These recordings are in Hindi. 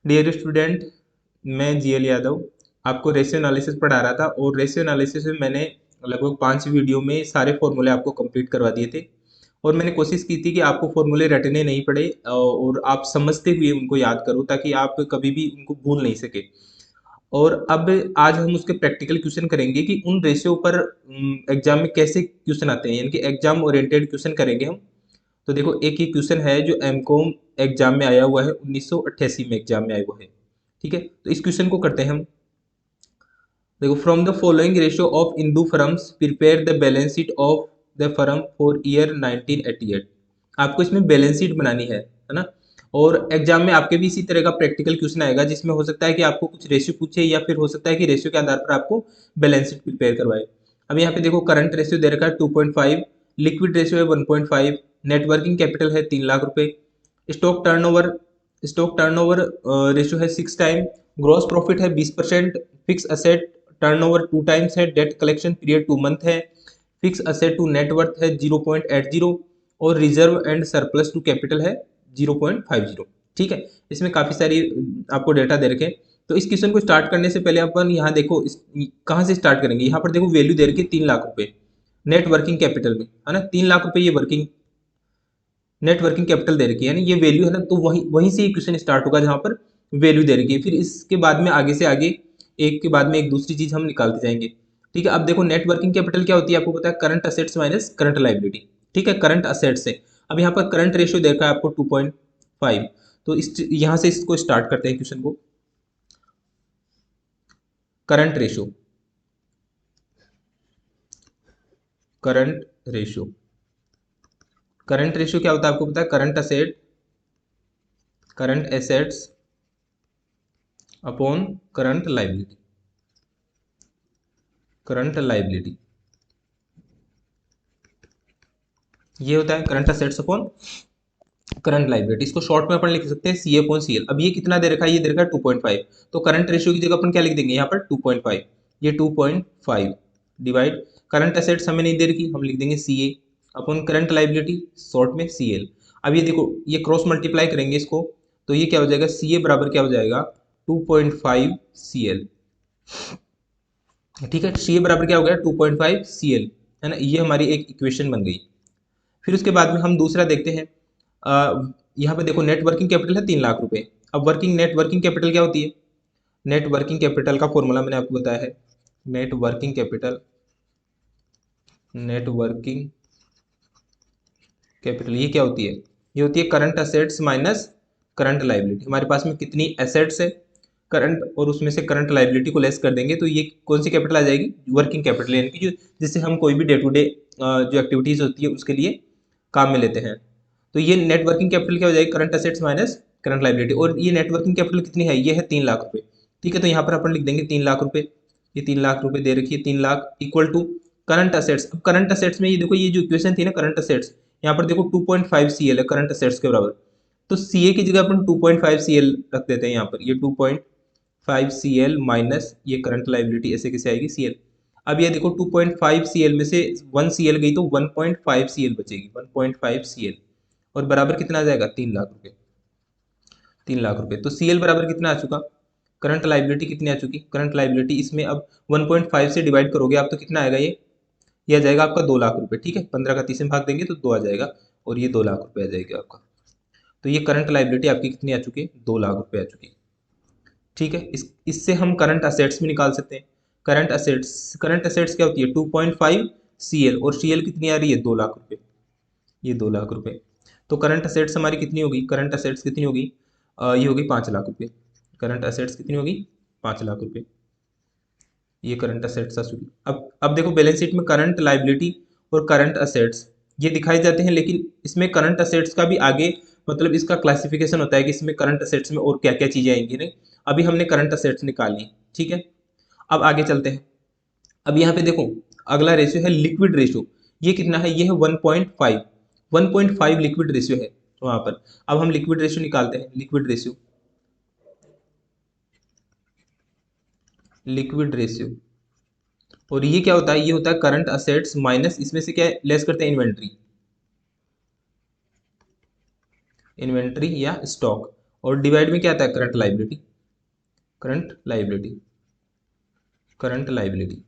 डियर स्टूडेंट, मैं जीएल यादव आपको रेशियो एनालिसिस पढ़ा रहा था और रेशियो एनालिसिस में मैंने लगभग 5 वीडियो में सारे फॉर्मूले आपको कंप्लीट करवा दिए थे और मैंने कोशिश की थी कि आपको फॉर्मूले रटने नहीं पड़े और आप समझते हुए उनको याद करो ताकि आप कभी भी उनको भूल नहीं सके। और अब आज हम उसके प्रैक्टिकल क्वेश्चन करेंगे कि उन रेशियो पर एग्जाम में कैसे क्वेश्चन आते हैं, यानी कि एग्जाम ओरिएंटेड क्वेश्चन करेंगे हम। तो देखो, एक ही क्वेश्चन है जो एमकॉम एग्जाम में आया हुआ है, 1988 में एग्जाम में आया हुआ है। ठीक है, तो इस क्वेश्चन को करते हैं हम। देखो, from the following ratio of Indu firms prepare the balance sheet of the firm for year 1988। आपको इसमें बैलेंस शीट बनानी है ना। और एग्जाम में आपके भी इसी तरह का प्रैक्टिकल क्वेश्चन आएगा जिसमें हो सकता है कि आपको कुछ रेशियो पूछे या फिर हो सकता है कि रेशियो के आधार पर आपको बैलेंस शीट प्रिपेयर करवाए। अब यहाँ पे देखो, करंट रेशियो दे रखा है 2.5, लिक्विड रेशियो है 1.5, नेटवर्किंग कैपिटल है 3 लाख रुपए, stock turnover stock turnover ratio है 6 टाइम, ग्रॉस प्रॉफिट है 20%, फिक्स असेट टर्नओवर 2 टाइम्स है, डेट कलेक्शन पीरियड 2 मंथ है, फिक्स असेट टू नेटवर्थ है 0.80 और reserve and surplus to capital है 0.50। ठीक है, इसमें काफ़ी सारी आपको डेटा दे रखे। तो इस क्वेश्चन को स्टार्ट करने से पहले अपन यहाँ देखो, कहाँ से स्टार्ट करेंगे। यहाँ पर देखो वैल्यू दे रखी है 3 लाख रुपए नेट वर्किंग कैपिटल में, है ना। 3 लाख रुपए ये वर्किंग नेट वर्किंग कैपिटल दे रखी है, यानी ये वैल्यू है ना। तो वहीं वहीं से ये क्वेश्चन स्टार्ट होगा जहां पर वैल्यू दे रखी है। फिर इसके बाद में आगे से आगे एक के बाद में एक दूसरी चीज हम निकालते जाएंगे। ठीक है, अब देखो नेट वर्किंग कैपिटल क्या होती है, आपको पता है, current assets minus current liability. ठीक है, करंट असेट्स से अब यहाँ पर करंट रेशियो देखा है आपको 2.5। तो इस यहाँ से इसको स्टार्ट करते हैं क्वेश्चन को। Current ratio, current ratio current ratio क्या होता है आपको पता है, current assets upon current liability. Current liability ये होता है current assets upon current liability. इसको शॉर्ट में अपन लिख सकते हैं सी अपॉन सी एल। अब ये कितना दे रखा है, ये दे रखा है 2.5। तो करंट रेशियो की जगह अपन क्या लिख देंगे यहाँ पर 2.5। ये 2.5 डिवाइड करंट असेट्स हमें नहीं दे रखी, हम लिख देंगे सी ए अपॉन करंट लाइबिलिटी, शॉर्ट में सी एल। अब ये देखो, ये क्रॉस मल्टीप्लाई करेंगे इसको, तो ये क्या हो जाएगा, सी ए बराबर क्या हो जाएगा 2.5 सी एल। ठीक है, सी ए बराबर क्या हो गया 2.5 सी एल, है ना। ये हमारी एक इक्वेशन बन गई। फिर उसके बाद में हम दूसरा देखते हैं। यहाँ पे देखो नेट वर्किंग कैपिटल है 3 लाख रुपए। अब नेट वर्किंग कैपिटल क्या होती है, नेट वर्किंग कैपिटल का फॉर्मूला मैंने आपको बताया है। Net working capital net working capital ये क्या होती है, ये होती है current assets minus current liability. हमारे पास में कितनी एसेट्स है करंट, और उसमें से करंट लाइबिलिटी को लेस कर देंगे तो ये कौन सी कैपिटल आ जाएगी, वर्किंग कैपिटल, यानी कि जो जिससे हम कोई भी डे टू डे जो एक्टिविटीज होती है उसके लिए काम में लेते हैं। तो ये नेट वर्किंग कैपिटल क्या हो जाएगी, current assets minus current liability. और ये नेट वर्किंग कैपिटल कितनी है, ये है 3 लाख रुपए। ठीक है, तो यहाँ पर अपन लिख देंगे 3 लाख रुपए। ये 3 लाख रुपए दे रखी है, 3 lakh equal to current assets. अब करंट असेट्स में ये देखो, ये जो इक्वेशन थी ना करंट असेट्स, यहाँ पर देखो 2.5 सी एल है करंट असेट्स के बराबर। तो सी ए की जगह अपन 2.5 सी एल रख देते हैं यहाँ पर। ये 2.5 सी एल माइनस ये करंट लाइबिलिटी, ऐसे कैसे आएगी सी एल। अब ये देखो 2.5 सी एल में से 1 सी एल गई तो 1.5 सी एल बचेगी, 1.5 सी एल, और बराबर कितना आ जाएगा 3 लाख रुपए। 3 लाख रुपए, तो सी एल बराबर कितना आ चुका, करंट लाइबिलिटी कितनी आ चुकी, करंट लाइबिलिटी इसमें अब 1.5 से डिवाइड करोगे आप तो कितना आएगा, ये आ जाएगा आपका 2 लाख रुपए। ठीक है, 15 का 30 में भाग देंगे तो 2 आ जाएगा, और ये 2 लाख रुपए आ जाएगा आपका। तो ये करंट लाइबिलिटी आपकी कितनी आ चुकी है, 2 लाख रुपए आ चुकी है। ठीक है, इससे हम करंट असेट्स भी निकाल सकते हैं। करंट असेट्स क्या होती है 2.5 सी एल, और सी एल कितनी आ रही है 2 लाख रुपए, ये 2 लाख रुपए। तो करंट असेट्स हमारी कितनी होगी, करंट असेट्स कितनी होगी, ये होगी 5 लाख रुपए। करंट असेट्स कितनी होगी 5 लाख रुपए, ये करंट असेट्स आ चुकी। अब देखो बैलेंस शीट में करंट लाइबिलिटी और करंट असेट्स ये दिखाई जाते हैं, लेकिन इसमें करंट असेट्स का भी आगे मतलब इसका क्लासिफिकेशन होता है कि इसमें करंट असेट्स में और क्या क्या चीजें आएंगी। नहीं, अभी हमने करंट असेट्स निकाल ली। ठीक है, अब आगे चलते हैं। अब यहाँ पे देखो, अगला रेशियो है लिक्विड रेशियो। ये कितना है, ये है 1.5। 1.5 लिक्विड रेशियो है वहां पर। अब हम लिक्विड रेशियो निकालते हैं। लिक्विड रेशियो, और ये क्या होता है, ये होता है करंट असेट्स माइनस इसमें से क्या लेस करते हैं, इन्वेंट्री या स्टॉक। और डिवाइड में क्या आता है, current liability, current liability, current liability,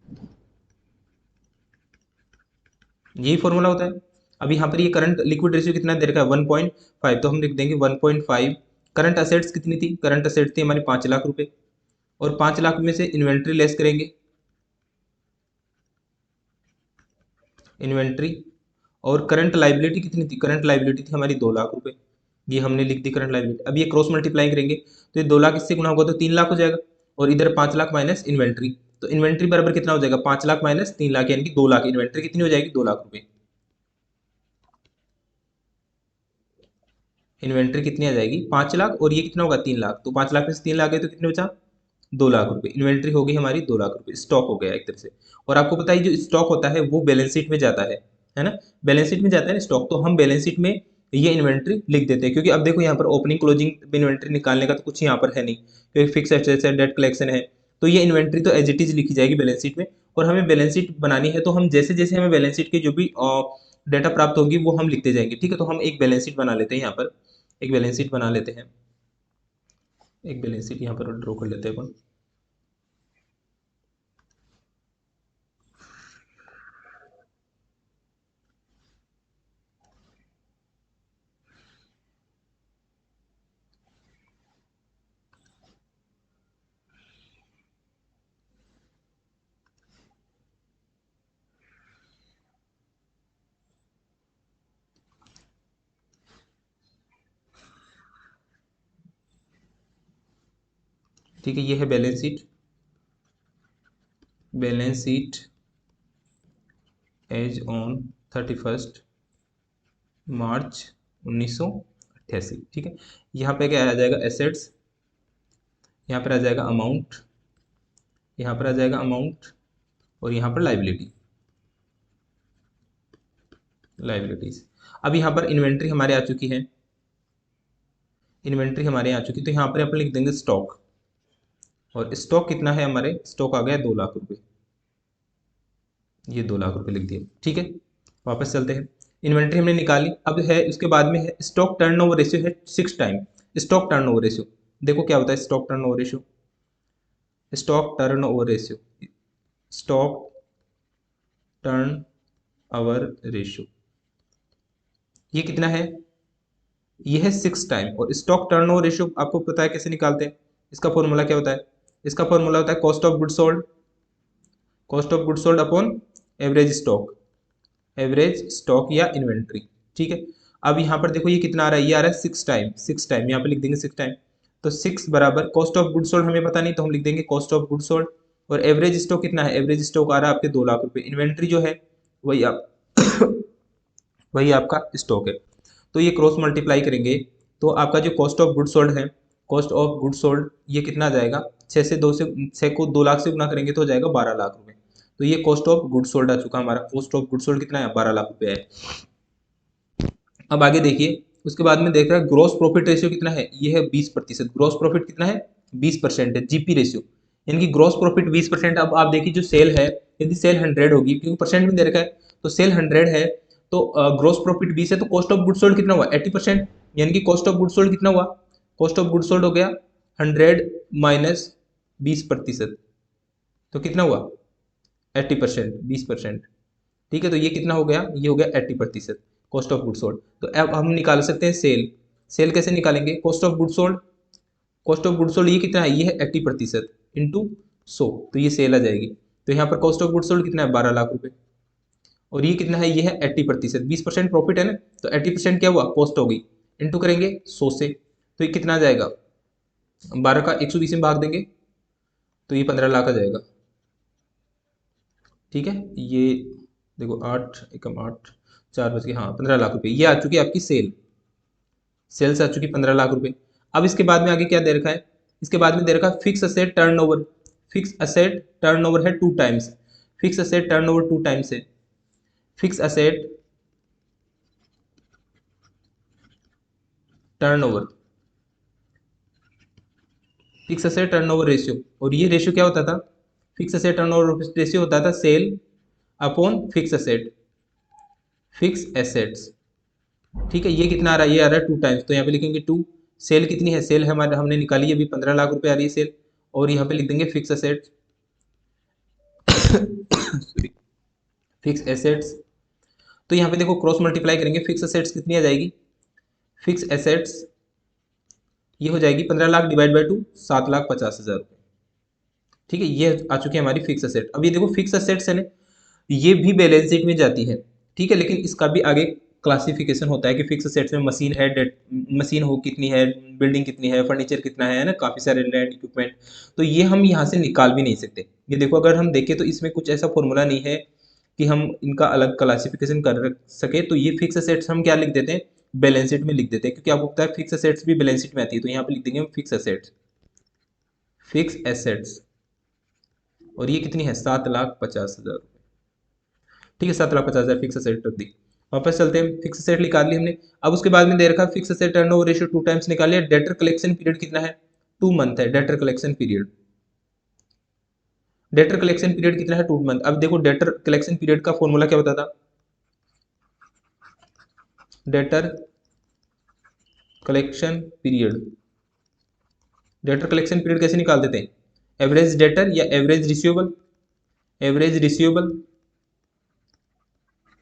यही फॉर्मूला होता है। अब यहाँ पर ये करंट लिक्विड रेशियो कितना दे रखा है 1.5, तो हम लिख देंगे 1.5। करंट असेट्स कितनी थी, करंट असेट्स थी हमारे 5 लाख रुपए, और 5 लाख में से इन्वेंट्री लेस करेंगे, इन्वेंट्री, और करंट लाइबिलिटी कितनी थी, करंट लाइबिलिटी थी हमारी 2 लाख रुपए, ये हमने लिख दी करंट लाइबिलिटी। अब ये क्रॉस मल्टीप्लाई करेंगे तो ये 2 लाख इससे गुना होगा तो 3 लाख हो जाएगा, और इधर 5 लाख माइनस इन्वेंट्री, तो इन्वेंट्री बराबर कितना हो जाएगा 5 लाख माइनस 3 लाख, यानी कि 2 लाख, इन्वेंट्री कितनी हो जाएगी 2 लाख रुपए, इन्वेंट्री कितनी आ जाएगी 5 लाख, और ये कितना होगा 3 लाख, तो 5 लाख में से 3 लाख गए तो कितने बचा 2 लाख रुपए, इन्वेंट्री हो गई हमारी 2 लाख रुपए, स्टॉक हो गया एक तरह से। और आपको पता है जो स्टॉक होता है वो बैलेंस शीट में जाता है ना, बैलेंस शीट में जाता है ना स्टॉक, तो हम बैलेंस शीट में ये इन्वेंट्री लिख देते हैं, क्योंकि अब देखो यहाँ पर ओपनिंग क्लोजिंग इन्वेंट्री निकालने का तो कुछ यहाँ पर है नहीं, क्योंकि फिक्स एसेट्स है, डेट कलेक्शन है, तो ये इन्वेंट्री तो एज इट इज लिखी जाएगी बैलेंस शीट में। और हमें बैलेंस शीट बनानी है तो हम जैसे जैसे हमें बैलेंस शीट की जो भी डेटा प्राप्त होगी वो हम लिखते जाएंगे, ठीक है। तो हम एक बैलेंस शीट बना लेते हैं, यहाँ पर एक बैलेंस शीट बना लेते हैं, एक बैलेंस शीट यहाँ पर ड्रॉ कर लेते हैं अपन। ठीक है, ये है balance sheet, balance sheet as on 31 March 1988, ठीक है। यहाँ पे क्या आ जाएगा एसेट्स, यहाँ पर आ जाएगा अमाउंट, यहाँ पर आ जाएगा अमाउंट, और यहाँ पर लाइबिलिटी, लाइबिलिटीज। अब यहाँ पर इन्वेंट्री हमारे आ चुकी है, इन्वेंट्री हमारे आ चुकी, तो यहाँ पर अपन लिख देंगे स्टॉक, और स्टॉक कितना है हमारे, स्टॉक आ गया 2 लाख रुपए, ये 2 लाख रुपए लिख दिए, ठीक है। वापस चलते हैं, इन्वेंट्री हमने निकाली, अब है उसके बाद में है स्टॉक टर्नओवर रेशियो है 6 टाइम, स्टॉक टर्नओवर रेशियो देखो क्या होता है, stock turnover ratio, stock turnover ratio, stock turn over ratio, ये कितना है, ये है 6 टाइम। और स्टॉक टर्नओवर रेशियो आपको पता है कैसे निकालते हैं, इसका फॉर्मूला क्या होता है, इसका फॉर्मूला होता है cost of good sold, cost of good sold upon average stock, average stock या इन्वेंट्री, ठीक है। अब यहाँ पर देखो ये कितना आ रहा है, ये आ रहा है 6 टाइम, 6 टाइम यहाँ पे लिख देंगे 6 टाइम, तो 6 बराबर कॉस्ट ऑफ गुड सोल्ड हमें पता नहीं, तो हम लिख देंगे कॉस्ट ऑफ गुड सोल्ड, और एवरेज स्टॉक कितना है, एवरेज स्टॉक आ रहा है आपके 2 लाख रुपए, इन्वेंट्री जो है वही आप वही आपका स्टॉक है। तो ये क्रॉस मल्टीप्लाई करेंगे तो आपका जो कॉस्ट ऑफ गुड सोल्ड है, कॉस्ट ऑफ गुड सोल्ड ये कितना आ जाएगा, 6 को 2 लाख से गुना करेंगे तो हो जाएगा 12 लाख रुपए, तो ये कॉस्ट ऑफ गुड सोल्ड आ चुका हमारा, कॉस्ट ऑफ गुड सोल्ड कितना है 12 लाख रुपए है। अब आगे देखिए, उसके बाद में देख रहा है ग्रोस प्रॉफिट रेशियो कितना है, ये है 20%, ग्रोस प्रॉफिट कितना है 20% है, जीपी रेशियो, यानी कि ग्रोस प्रॉफिट 20%। अब आप देखिए जो सेल है, यदि सेल 100 होगी, क्योंकि परसेंट में दे रखा है, तो सेल 100 है तो ग्रोस प्रॉफिट 20 है, तो कॉस्ट ऑफ गुड सोल्ड कितना हुआ 80%, यानी कि कॉस्ट ऑफ गुड सोल्ड कितना हुआ, कॉस्ट ऑफ गुड सोल्ड हो गया 100 माइनस 20%, तो कितना हुआ 80%, 20%, ठीक है। तो ये कितना हो गया, ये हो गया 80% कॉस्ट ऑफ गुड सोल्ड। तो अब हम निकाल सकते हैं सेल, सेल कैसे निकालेंगे, cost of good sold, cost of good sold ये कितना है, ये है 80% इंटू 100, तो ये सेल आ जाएगी। तो यहाँ पर कॉस्ट ऑफ गुड सोल्ड कितना है 12 लाख रुपए, और ये कितना है, ये है 80%, 20% प्रॉफिट है ना, तो 80% क्या हुआ कॉस्ट हो गई, इंटू करेंगे 100 से, तो ये कितना आ जाएगा, 12 का 120 में भाग देंगे तो ये 15 लाख आ जाएगा, ठीक है। ये देखो 8 एकम 8 4 बज के, हाँ 15 लाख रुपए ये आ चुकी है आपकी सेल, सेल्स आ चुकी 15 लाख रुपए। अब इसके बाद में आगे क्या दे रखा है, इसके बाद में दे रखा है fix asset turnover, fix asset turnover है 2 times, fix asset turnover 2 times है, fix asset turnover, fix asset turnover ratio, और ये रेशियो क्या होता था, फिक्स असेट टर्नओवर रेशियो होता था sale upon fix asset, fix assets, ठीक है। ये कितना आ रहा है, ये आ रहा है 2 टाइम्स, तो यहाँ पे लिखेंगे 2, सेल कितनी है, सेल है हमारे, हमने निकाली है अभी 15 लाख रुपए आ रही है सेल। और यहाँ पे लिख देंगे fix assets, sorry, fix assets. तो यहाँ पे देखो क्रॉस मल्टीप्लाई करेंगे, फिक्स एसेट्स कितनी आ जाएगी, फिक्स एसेट्स ये हो जाएगी 15 लाख डिवाइड बाई 2, 7,50,000 रुपये। ठीक है, ये आ चुकी है हमारी फिक्स एसेट। अब ये देखो फिक्स एसेट्स है ना, ये भी बैलेंस शीट में जाती है। ठीक है, लेकिन इसका भी आगे क्लासिफिकेशन होता है कि फिक्स एसेट्स में मशीन है, मशीन हो कितनी है, बिल्डिंग कितनी है, फर्नीचर कितना है ना, काफ़ी सारे लैंड इक्विपमेंट। तो ये हम यहाँ से निकाल भी नहीं सकते। ये देखो अगर हम देखें तो इसमें कुछ ऐसा फॉर्मूला नहीं है कि हम इनका अलग क्लासिफिकेशन कर सके। तो ये फिक्स एसेट्स हम क्या लिख देते हैं, बैलेंस शीट में लिख देते हैं, क्योंकि आपको पता है फिक्स एसेट्स भी बैलेंस शीट में आती है। तो यहाँ पे लिख देंगे हम फिक्स एसेट्स, फिक्स एसेट्स। और ये कितनी है, 7,50,000 रुपये। ठीक है, 7,50,000 फिक्स एसेट रख दी। वापस चलते हैं, फिक्स एसेट निकाल ली हमने। अब उसके बाद में दे रखा है fix asset turnover ratio 2 times निकाल लिया। डेटर कलेक्शन पीरियड कितना है, 2 मंथ है debtor collection period. Debtor collection period कितना है, 2 मंथ। अब देखो डेटर कलेक्शन पीरियड का फॉर्मूला क्या होता था, debtor collection period, debtor collection period कैसे निकाल देते हैं, एवरेज डेटर या एवरेज रिसीवेबल, एवरेज रिसीवेबल।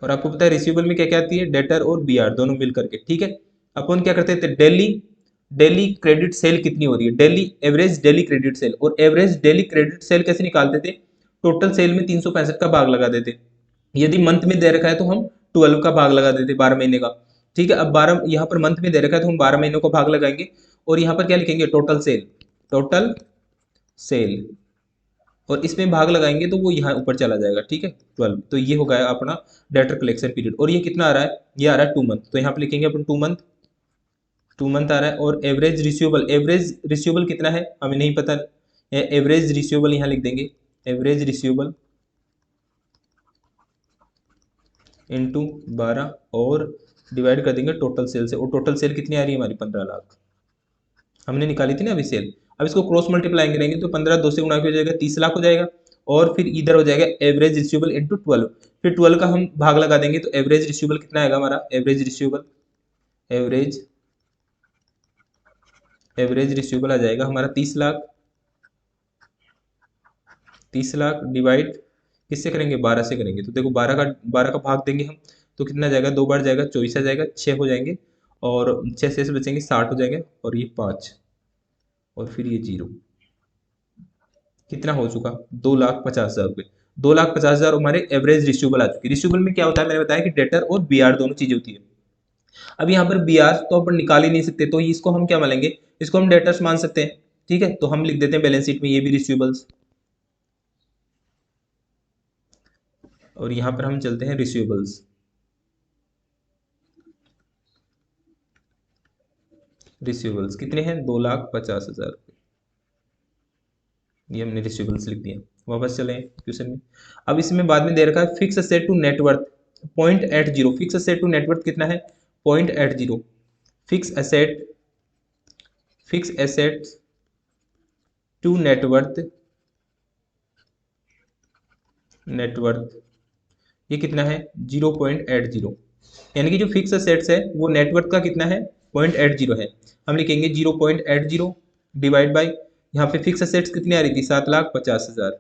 और आपको पता है रिसीवेबल में क्या क्या आती है, डेटर और बीआर दोनों मिल करके। ठीक है, अपन क्या करते थे, डेली डेली क्रेडिट सेल कितनी हो रही है, daily average daily credit sale. और एवरेज डेली क्रेडिट सेल कैसे निकालते थे, टोटल सेल में 365 का भाग लगा देते। यदि मंथ में दे रखा है तो हम 12 का भाग लगा देते, 12 महीने का। ठीक है, अब 12 यहाँ पर मंथ में दे रखा है तो हम 12 महीनों का भाग लगाएंगे। और यहाँ पर क्या लिखेंगे, टोटल सेल, टोटल सेल। और इसमें भाग लगाएंगे तो वो यहाँ ऊपर चला जाएगा। ठीक है, 12। तो ये हो गया अपना डेटर कलेक्शन पीरियड। और ये कितना आ रहा है, ये आ रहा है 2 मंथ। तो यहाँ पे लिखेंगे अपन 2 मंथ, 2 मंथ आ रहा है। और एवरेज रिसीवेबल, एवरेज रिसीवेबल कितना है हमें नहीं पता, एवरेज रिसीवेबल यहाँ लिख देंगे, एवरेज रिसीवेबल इंटू 12 और डिवाइड कर देंगे टोटल सेल से। और टोटल सेल कितनी आ रही है हमारी, 15 लाख हमने निकाली थी ना अभी सेल। अब इसको क्रॉस मल्टीप्लाई करेंगे तो 15 2 से गुणा हो जाएगा, 30 लाख हो जाएगा। और फिर इधर हो जाएगा एवरेज रिसीवेबल इंटू 12, फिर 12 का हम भाग लगा देंगे तो एवरेज रिसीवेबल कितना आएगा हमारा, average receivable, average average receivable आ जाएगा हमारा 30 लाख। 30 लाख डिवाइड किससे करेंगे, 12 से करेंगे। तो देखो 12 का भाग देंगे हम तो कितना जाएगा, 2 बार जाएगा 24 आ जाएगा, 6 हो जाएंगे। और 6 से बचेंगे 60 हो जाएंगे। और ये 5 और फिर ये 0, कितना हो चुका, 2,50,000 रुपये। 2,50,000 हमारे एवरेज रिसीवेबल आ चुकी है। रिसीवेबल में क्या होता है, मैंने बताया कि डेटर और बीआर दोनों चीजें होती है। अब यहाँ पर बीआर तो अपन निकाल ही नहीं सकते, तो इसको हम क्या मानेंगे, इसको हम डेटर्स मान सकते हैं। ठीक है, तो हम लिख देते हैं बैलेंस शीट में ये भी रिसीवेबल्स। और यहाँ पर हम चलते हैं रिसीवेबल्स, रिसीवेबल्स कितने हैं, 2,50,000 रुपये। ये हमने रिसीवेबल्स लिख दिया। वापस चले क्वेश्चन में। अब इसमें बाद में दे रखा है fix asset to net worth 0.80, fix asset to net worth कितना है, 0.80। Fix asset, fix asset to net worth, net worth ये कितना है, 0.80। यानी कि जो फिक्स एसेट्स है वो नेटवर्थ का कितना है, 0.80 है। हम लिखेंगे 0.80 डिवाइड बाई, यहाँ पे फिक्स एसेट्स कितनी आ रही थी, 7,50,000।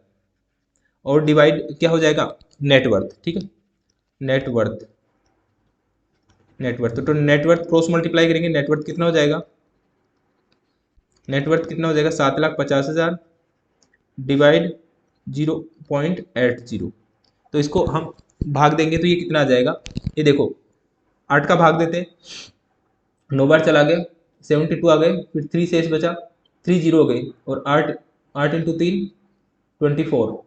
और डिवाइड क्या हो जाएगा, नेटवर्थ। ठीक है, नेटवर्थ, नेटवर्थ तो नेटवर्थ क्रॉस मल्टीप्लाई करेंगे, नेटवर्थ कितना हो जाएगा, नेटवर्थ कितना हो जाएगा, 7,50,000 डिवाइड 0.80। तो इसको हम भाग देंगे तो ये कितना आ जाएगा, ये देखो 8 का भाग देते हैं, 9 बार चला गया 72 आ गए, फिर 3 शेष बचा, 3 जीरो हो गई। और 8, 8 इंटू 3 24।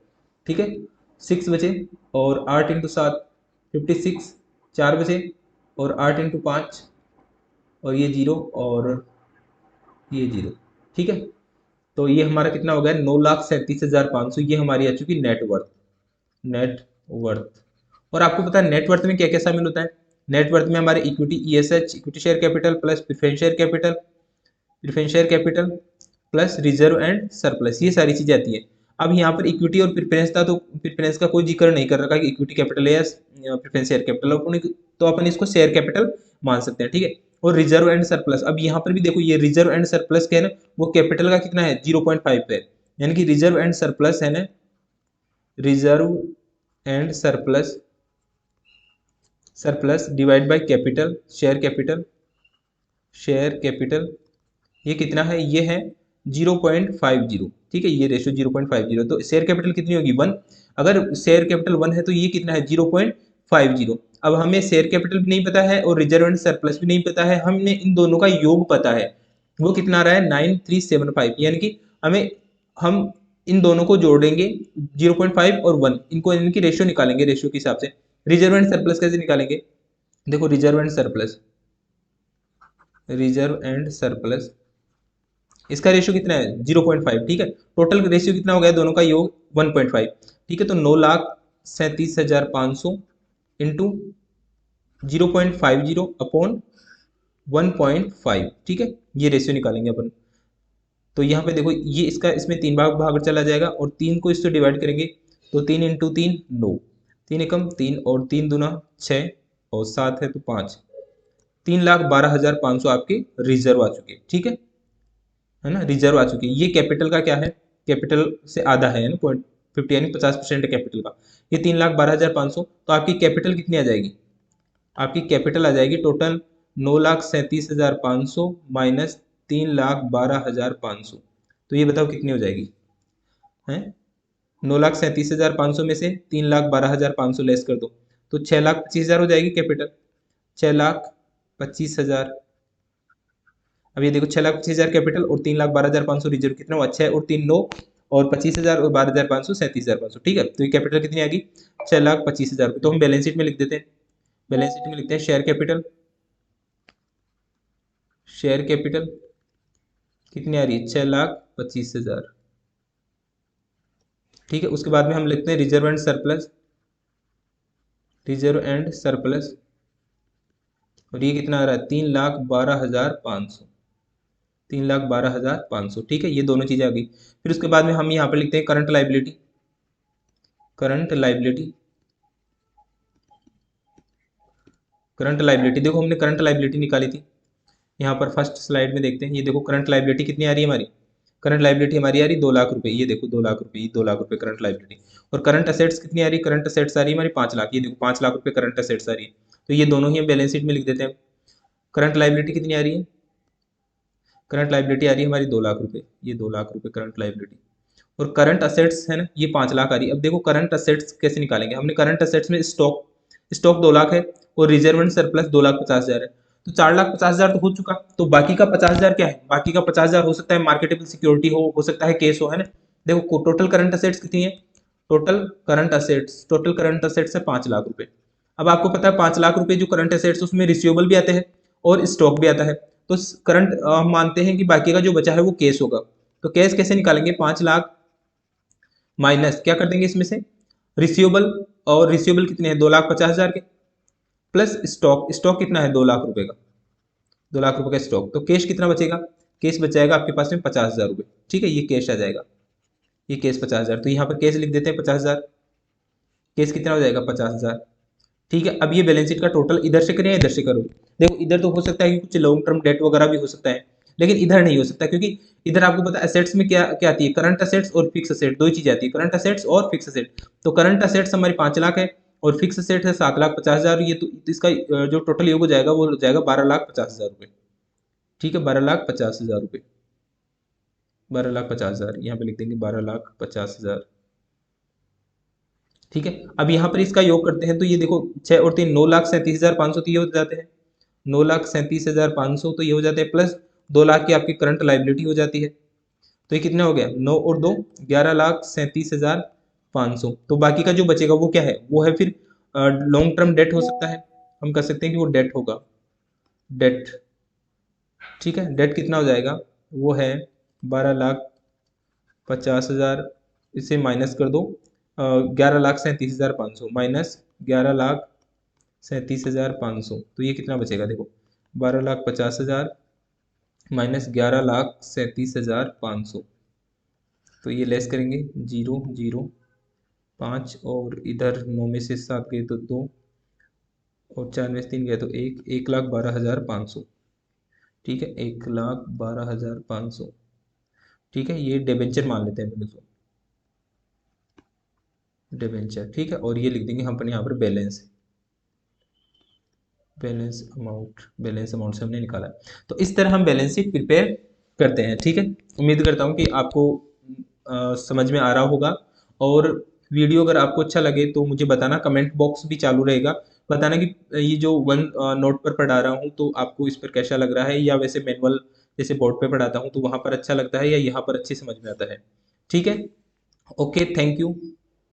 ठीक है, 6 बचे। और 8 इंटू 7 56, 4 बचे। और 8 इंटू 5 और ये 0 और ये 0। ठीक है, तो ये हमारा कितना हो गया, 9,37,500। ये हमारी आ चुकी नेटवर्थ, नेटवर्थ। और आपको पता है नेटवर्थ में क्या क्या शामिल होता है, नेटवर्थ में हमारे इक्विटी ईएसएच, equity share capital plus preference share capital, preference share capital plus reserve and surplus, ये सारी चीजें आती हैं। अब यहाँ पर इक्विटी और प्रेफरेंस था तो प्रेफरेंस का कोई जिक्र नहीं कर रखा कि इक्विटी कैपिटल है या प्रेफरेंस शेयर कैपिटल, तो अपन इसको शेयर कैपिटल मान सकते हैं। ठीक है, और रिजर्व एंड सरप्लस, अब यहाँ पर भी देखो ये रिजर्व एंड सरप्लस क्या है ना, वो कैपिटल का कितना है 0.5 पे, यानी कि रिजर्व एंड सरप्लस है ना, reserve and surplus, surplus divide by capital, share capital, share capital, ये कितना है, ये है 0.50, ठीक है, ये रेशियो 0.50, तो शेयर कैपिटल कितनी होगी 1, अगर शेयर कैपिटल 1 है तो ये कितना है 0.50। अब हमें शेयर कैपिटल भी नहीं पता है और रिजर्व एंड सरप्लस भी नहीं पता है, हमने इन दोनों का योग पता है, वो कितना आ रहा है 9375, यानी कि हमें, हम इन दोनों को जोड़ेंगे 0.5 और 1, इनको इनकी रेशियो निकालेंगे, रेशियो के हिसाब से। रिजर्व एंड सरप्लस कैसे निकालेंगे, देखो reserve and surplus, reserve and surplus, इसका रेशियो कितना है 0.5, ठीक है, टोटल रेशियो कितना हो गया दोनों का योग 1.5, ठीक है, तो 9,37,500 इंटू 0.50 अपॉन 1.5, ठीक है, ये रेशियो निकालेंगे अपन। तो यहाँ पे देखो ये इसका, इसमें 3 भाग भाग चला जाएगा और 3 को इससे डिवाइड करेंगे, तो 3 इंटू 3 9, 3 एकम 3 और 3 दूना 6 और 7 है तो 5, 3,12,500 आपके रिजर्व आ चुके, ठीक है ना, रिजर्व आ चुकी है। ये कैपिटल का क्या है, कैपिटल से आधा है ना, 0.50 यानी 50% है कैपिटल का, ये 3,12,500, तो आपकी कैपिटल कितनी आ जाएगी, आपकी कैपिटल आ जाएगी टोटल 9,37,500 माइनस 3,12,500, तो ये बताओ कितनी हो जाएगी, है 9,37,500 में से 3,12,500 लेस कर दो, तो 6,25,000 हो जाएगी कैपिटल, 6,25,000। अब ये देखो 6,25,000 कैपिटल और 3,12,500 रिजर्व, कितना हुआ 6 और 3 9 और 25,000 और 12,500 37,500, ठीक है, तो ये कैपिटल कितनी आ गई 6,25,000, तो हम बैलेंस शीट में लिख देते हैं, बैलेंस शीट में लिखते हैं शेयर कैपिटल, शेयर कैपिटल कितनी आ रही है 6,25,000, ठीक है, उसके बाद में हम लिखते हैं reserve and surplus, reserve and surplus, और ये कितना आ रहा है 3,12,500, 3,12,500, ठीक है, ये दोनों चीजें आ गई। फिर उसके बाद में हम यहाँ पे लिखते हैं current liability, current liability, current liability, देखो हमने करंट लाइबिलिटी निकाली थी, यहाँ पर फर्स्ट स्लाइड में देखते हैं, ये देखो करंट लाइबिलिटी कितनी आ रही है हमारी, करंट लाइबिलिटी हमारी आ रही 2,00,000 रुपये, ये देखो 2,00,000 रुपये, ये 2,00,000 रुपये करंट लाइबिलिटी, और करंट असेट्स कितनी आ रही है, करंट असेट्स आ रही है हमारी 5,00,000, ये देखो 5,00,000 रुपये करंट असेट्स आ रही है, तो ये दोनों ही हम बैलेंस शीट में लिख देते हैं। करंट लाइबिलिटी कितनी आ रही है, करंट लाइबिलिटी आ रही है हमारी 2,00,000 रुपये, ये 2,00,000 रुपये करंट लाइबिलिटी, और करंट असेट्स है ना ये 5,00,000 आ रही है। अब देखो करंट असेट्स कैसे निकालेंगे, हमने करंट असेट्स में स्टॉक, स्टॉक 2,00,000 है और रिजर्व एंड सरप्लस 2,50,000 है, तो 4,50,000 तो हो चुका, तो बाकी का 50,000 क्या है, बाकी का 50,000 हो सकता है मार्केटेबल सिक्योरिटी हो सकता है केस हो, है ना। देखो टोटल करंट असेट्स कितनी है, total current assets, total current assets है 5,00,000 रुपये। अब आपको पता है 5,00,000 रुपये जो करंट असेट्स उसमें रिसीवेबल भी आते हैं और स्टॉक भी आता है, तो करंट हम मानते हैं कि बाकी का जो बचा है वो केस होगा, तो केस कैसे निकालेंगे, 5,00,000 माइनस क्या कर देंगे इसमें से रिसीवेबल, और रिसीवेबल कितने हैं 2,50,000 के, प्लस स्टॉक, स्टॉक कितना है 2,00,000 रुपए का, 2,00,000 रुपए का स्टॉक, तो कैश कितना बचेगा, कैश बचाएगा आपके पास में 50,000 रुपये, ठीक है, ये कैश आ जाएगा, ये कैश 50,000, तो यहाँ पर कैश लिख देते हैं 50,000, कैश कितना हो जाएगा 50,000, ठीक है। अब ये बैलेंस शीट का टोटल इधर से करें या इधर से करो, देखो इधर तो हो सकता है कि कुछ लॉन्ग टर्म डेट वगैरह भी हो सकता है, लेकिन इधर नहीं हो सकता, क्योंकि इधर आपको पता है एसेट्स में क्या क्या आती है, करंट असेट्स और फिक्स असेट, दो ही चीजें आती है, करंट असेट्स और फिक्स असेट, तो करंट असेट्स हमारी 5,00,000 है और फिक्स असेट है 7,50,000, ये तो इसका जो टोटल योग हो जाएगा वो हो जाएगा 12,50,000 रुपये, ठीक है, 12,50,000 रुपये, 12,50,000 यहाँ पे लिख देंगे 12,50,000, ठीक है। अब यहाँ पर इसका योग करते हैं, तो ये देखो 6 और 3 9,37,500, तो ये हो जाते हैं 9,37,500, तो ये हो जाते हैं, प्लस 2,00,000 की आपकी करंट लाइबिलिटी हो जाती है, तो ये कितना हो गया 9 और 2 11,37,500, तो बाकी का जो बचेगा वो क्या है, वो है फिर लॉन्ग टर्म डेट हो सकता है, हम कर सकते हैं कि वो डेट होगा, डेट, ठीक है, डेट कितना हो जाएगा, वो है 12,50,000, इसे माइनस कर दो 11,37,500 माइनस 11,37,500, तो ये कितना बचेगा देखो 12,50,000 माइनस 11,37,500, तो ये लेस करेंगे 0 0 5 और इधर 9 में से 7 गए तो 2 और 4 में से 3 गए तो 1, 1,12,500, ठीक है, 1,12,500। ठीक है, ये डिबेंचर मान लेते हैं अपन इसको, डिबेंचर। ठीक है, और ये लिख देंगे हम अपने यहाँ पर बैलेंस, बैलेंस अमाउंट से हमने निकाला है। तो इस तरह हम बैलेंस शीट प्रिपेयर करते हैं। ठीक है, उम्मीद करता हूँ कि आपको समझ में आ रहा होगा। और वीडियो अगर आपको अच्छा लगे तो मुझे बताना, कमेंट बॉक्स भी चालू रहेगा, बताना कि ये जो वन नोट पर पढ़ा रहा हूँ तो आपको इस पर कैसा लग रहा है, या वैसे मैनुअल जैसे बोर्ड पे पढ़ाता हूँ तो वहाँ पर अच्छा लगता है, या यहाँ पर अच्छी समझ में आता है। ठीक है, ओके, थैंक यू।